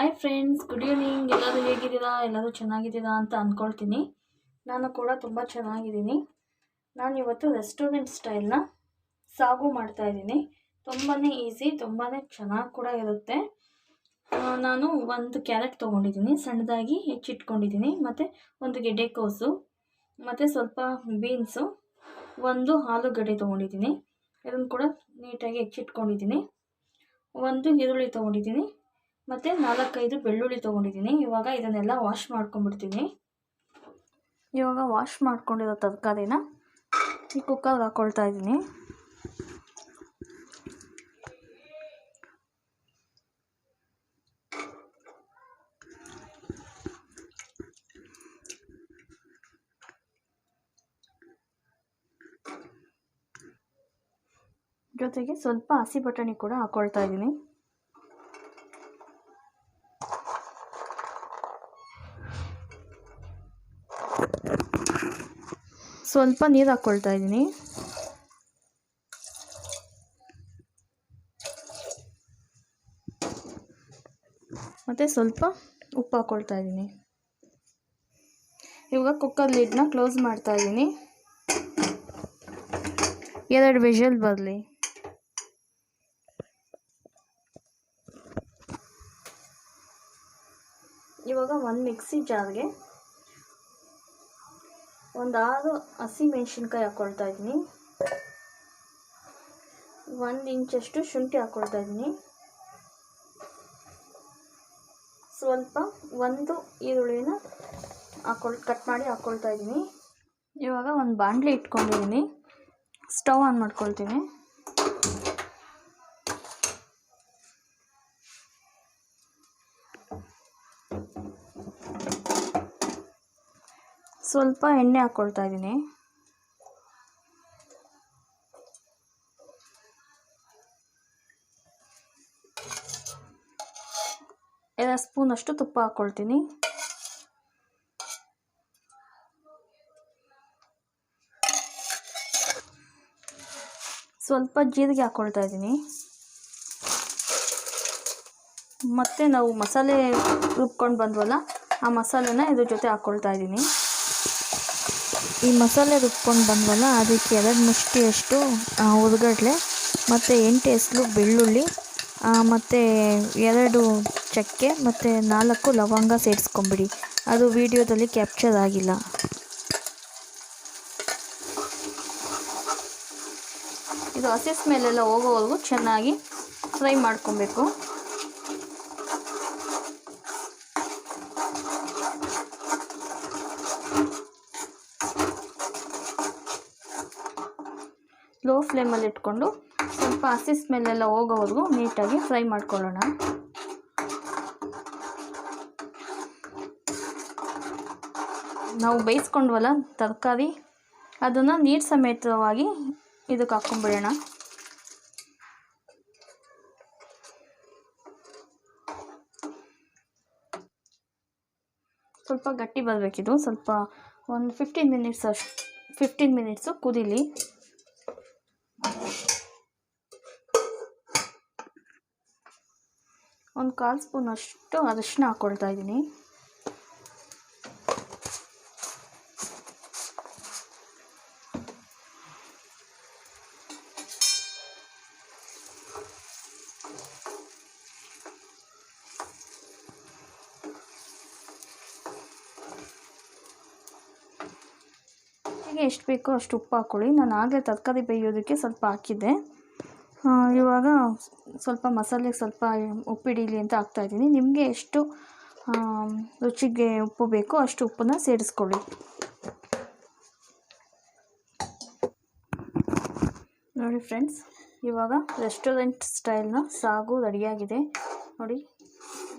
Hi friends, good evening. ಎಲ್ಲರೂ ಹೇಗಿದ್ದೀರಾ? ಎಲ್ಲರೂ ಚೆನ್ನಾಗಿದ್ದೀರಾ ಅಂತ ಅಂದ್ಕೊಳ್ತೀನಿ. ನಾನು ಕೂಡ ತುಂಬ ಚೆನ್ನಾಗಿದ್ದೀನಿ. ನಾನು ಇವತ್ತು ರೆಸ್ಟೋರೆಂಟ್ ಸ್ಟೈಲ್ನ ಸಾಗು ಮಾಡ್ತಾಯಿದ್ದೀನಿ. ತುಂಬಾ ಈಸಿ, ತುಂಬಾ ಚೆನ್ನಾಗಿ ಕೂಡ ಇರುತ್ತೆ. ನಾನು ಒಂದು ಕ್ಯಾರೆಟ್ ತೊಗೊಂಡಿದ್ದೀನಿ, ಸಣ್ಣದಾಗಿ ಹೆಚ್ಚಿಟ್ಕೊಂಡಿದ್ದೀನಿ. ಮತ್ತು ಒಂದು ಗೆಡ್ಡೆಕೋಸು, ಮತ್ತು ಸ್ವಲ್ಪ ಬೀನ್ಸು, ಒಂದು ಆಲೂಗಡ್ಡೆ ತೊಗೊಂಡಿದ್ದೀನಿ. ಇದನ್ನು ಕೂಡ ನೀಟಾಗಿ ಹೆಚ್ಚಿಟ್ಕೊಂಡಿದ್ದೀನಿ. ಒಂದು ಈರುಳ್ಳಿ ತೊಗೊಂಡಿದ್ದೀನಿ, ಮತ್ತು 4-5 ಬೆಳ್ಳುಳ್ಳಿ ತೊಗೊಂಡಿದ್ದೀನಿ. ಇವಾಗ ಇದನ್ನೆಲ್ಲ ವಾಶ್ ಮಾಡ್ಕೊಂಡ್ಬಿಡ್ತೀನಿ. ಇವಾಗ ವಾಶ್ ಮಾಡ್ಕೊಂಡಿರೋ ತರಕಾರಿನ ಈ ಕುಕ್ಕರ್ಗೆ ಹಾಕ್ಕೊಳ್ತಾ ಇದ್ದೀನಿ. ಜೊತೆಗೆ ಸ್ವಲ್ಪ ಹಸಿ ಬಟಾಣಿ ಕೂಡ ಹಾಕ್ಕೊಳ್ತಾ ಇದ್ದೀನಿ. ಸ್ವಲ್ಪ ನೀರು ಹಾಕ್ಕೊಳ್ತಾ ಇದ್ದೀನಿ. ಮತ್ತು ಸ್ವಲ್ಪ ಉಪ್ಪು ಹಾಕ್ಕೊಳ್ತಾ ಇದ್ದೀನಿ. ಇವಾಗ ಕುಕ್ಕರ್ ಲಿಡ್ನ ಕ್ಲೋಸ್ ಮಾಡ್ತಾ ಇದ್ದೀನಿ. 2 ವಿಷಲ್ ಬರಲಿ. ಇವಾಗ ಒಂದು ಮಿಕ್ಸಿ ಜಾರ್ಗೆ ಒಂದು 6 ಹಸಿ ಮೆಣಸಿನ್ಕಾಯಿ ಹಾಕ್ಕೊಳ್ತಾ ಇದ್ದೀನಿ. 1 ಇಂಚಷ್ಟು ಶುಂಠಿ ಹಾಕ್ಕೊಳ್ತಾ ಇದ್ದೀನಿ. ಸ್ವಲ್ಪ ಒಂದು ಈರುಳ್ಳಿನ ಕಟ್ ಮಾಡಿ ಹಾಕ್ಕೊಳ್ತಾ ಇದ್ದೀನಿ. ಇವಾಗ ಒಂದು ಬಾಣಲಿ ಇಟ್ಕೊಂಡಿದ್ದೀನಿ. ಸ್ಟವ್ ಆನ್ ಮಾಡ್ಕೊಳ್ತೀನಿ. ಸ್ವಲ್ಪ ಎಣ್ಣೆ ಹಾಕ್ಕೊಳ್ತಾ ಇದ್ದೀನಿ. ಎರಡು ಸ್ಪೂನಷ್ಟು ತುಪ್ಪ ಹಾಕ್ಕೊಳ್ತೀನಿ. ಸ್ವಲ್ಪ ಜೀರಿಗೆ ಹಾಕ್ಕೊಳ್ತಾ ಇದ್ದೀನಿ. ಮತ್ತು ನಾವು ಮಸಾಲೆ ರುಬ್ಕೊಂಡು ಬಂದ್ವಲ್ಲ, ಆ ಮಸಾಲೆನ ಇದ್ರ ಜೊತೆ ಹಾಕ್ಕೊಳ್ತಾ ಇದ್ದೀನಿ. ಈ ಮಸಾಲೆ ರುಬ್ಕೊಂಡು ಬಂದ್ವಲ್ಲ, ಅದಕ್ಕೆ 2 ಮುಷ್ಟಿಯಷ್ಟು ಹುರಿಗಡಲೆ, ಮತ್ತು 8 ಎಸಳು ಬೆಳ್ಳುಳ್ಳಿ, ಮತ್ತು 2 ಚಕ್ಕೆ, ಮತ್ತು 4 ಲವಂಗ ಸೇರಿಸ್ಕೊಂಬಿಡಿ. ಅದು ವಿಡಿಯೋದಲ್ಲಿ ಕ್ಯಾಪ್ಚರ್ ಆಗಿಲ್ಲ. ಇದು ಹಸಿ ಸ್ಮೆಲ್ಲೆಲ್ಲ ಹೋಗೋವರೆಗೂ ಚೆನ್ನಾಗಿ ಫ್ರೈ ಮಾಡ್ಕೊಬೇಕು. ಲೋ ಫ್ಲೇಮಲ್ಲಿ ಇಟ್ಕೊಂಡು ಸ್ವಲ್ಪ ಹಸಿ ಸ್ಮೆಲ್ಲೆಲ್ಲ ಹೋಗೋವರೆಗೂ ನೀಟಾಗಿ ಫ್ರೈ ಮಾಡ್ಕೊಳ್ಳೋಣ. ನಾವು ಬೇಯಿಸ್ಕೊಂಡ್ವಲ್ಲ ತರಕಾರಿ, ಅದನ್ನು ನೀರು ಸಮೇತವಾಗಿ ಇದಕ್ಕೆ ಹಾಕ್ಕೊಂಬಿಡೋಣ. ಸ್ವಲ್ಪ ಗಟ್ಟಿ ಬರಬೇಕಿದು. ಸ್ವಲ್ಪ ಒಂದು 15 ಮಿನಿಟ್ಸು ಕುದೀಲಿ. ಒಂದು 1/4 ಸ್ಪೂನಷ್ಟು ಅರಿಶಿನ ಹಾಕ್ಕೊಳ್ತಾ ಇದ್ದೀನಿ. ಹೀಗೆ ಎಷ್ಟು ಬೇಕೋ ಅಷ್ಟು ಉಪ್ಪು ಹಾಕ್ಕೊಳ್ಳಿ. ನಾನು ಆಗಲೇ ತರಕಾರಿ ಬೇಯೋದಕ್ಕೆ ಸ್ವಲ್ಪ ಹಾಕಿದ್ದೆ. ಇವಾಗ ಸ್ವಲ್ಪ ಮಸಾಲೆಗೆ ಸ್ವಲ್ಪ ಉಪ್ಪು ಹಿಡೀಲಿ ಅಂತ ಹಾಕ್ತಾಯಿದ್ದೀನಿ. ನಿಮಗೆ ಎಷ್ಟು ರುಚಿಗೆ ಉಪ್ಪು ಬೇಕೋ ಅಷ್ಟು ಉಪ್ಪನ್ನ ಸೇರಿಸ್ಕೊಳ್ಳಿ. ನೋಡಿ ಫ್ರೆಂಡ್ಸ್, ಇವಾಗ ರೆಸ್ಟೋರೆಂಟ್ ಸ್ಟೈಲ್ನ ಸಾಗು ರೆಡಿಯಾಗಿದೆ. ನೋಡಿ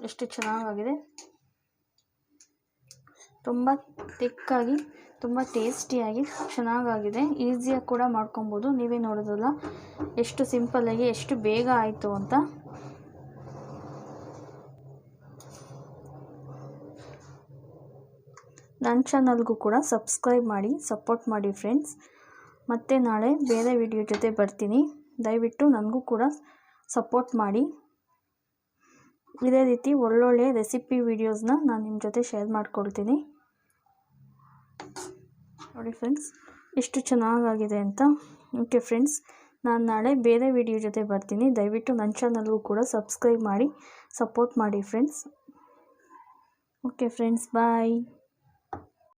ಎಷ್ಟು ಚೆನ್ನಾಗಾಗಿದೆ. ತುಂಬ ತಿಕ್ಕಾಗಿ, ತುಂಬ ಟೇಸ್ಟಿಯಾಗಿ ಚೆನ್ನಾಗಾಗಿದೆ. ಈಸಿಯಾಗಿ ಕೂಡ ಮಾಡ್ಕೊಬೋದು. ನೀವೇ ನೋಡೋದಲ್ಲ ಎಷ್ಟು ಸಿಂಪಲ್ಲಾಗಿ ಎಷ್ಟು ಬೇಗ ಆಯಿತು ಅಂತ. ನನ್ನ ಚಾನಲ್ಗೂ ಕೂಡ ಸಬ್ಸ್ಕ್ರೈಬ್ ಮಾಡಿ, ಸಪೋರ್ಟ್ ಮಾಡಿ ಫ್ರೆಂಡ್ಸ್. ಮತ್ತೆ ನಾಳೆ ಬೇರೆ ವಿಡಿಯೋ ಜೊತೆ ಬರ್ತೀನಿ. ದಯವಿಟ್ಟು ನನಗೂ ಕೂಡ ಸಪೋರ್ಟ್ ಮಾಡಿ. ಇದೇ ರೀತಿ ಒಳ್ಳೊಳ್ಳೆ ರೆಸಿಪಿ ವೀಡಿಯೋಸ್ನ ನಾನು ನಿಮ್ಮ ಜೊತೆ ಶೇರ್ ಮಾಡ್ಕೊಳ್ತೀನಿ. ನೋಡಿ ಫ್ರೆಂಡ್ಸ್ ಎಷ್ಟು ಚೆನ್ನಾಗಾಗಿದೆ ಅಂತ. ಓಕೆ ಫ್ರೆಂಡ್ಸ್, ನಾನು ನಾಳೆ ಬೇರೆ ವಿಡಿಯೋ ಜೊತೆ ಬರ್ತೀನಿ. ದಯವಿಟ್ಟು ನನ್ನ ಚಾನಲ್ಗೂ ಕೂಡ ಸಬ್ಸ್ಕ್ರೈಬ್ ಮಾಡಿ ಸಪೋರ್ಟ್ ಮಾಡಿ ಫ್ರೆಂಡ್ಸ್. ಓಕೆ ಫ್ರೆಂಡ್ಸ್, ಬಾಯ್.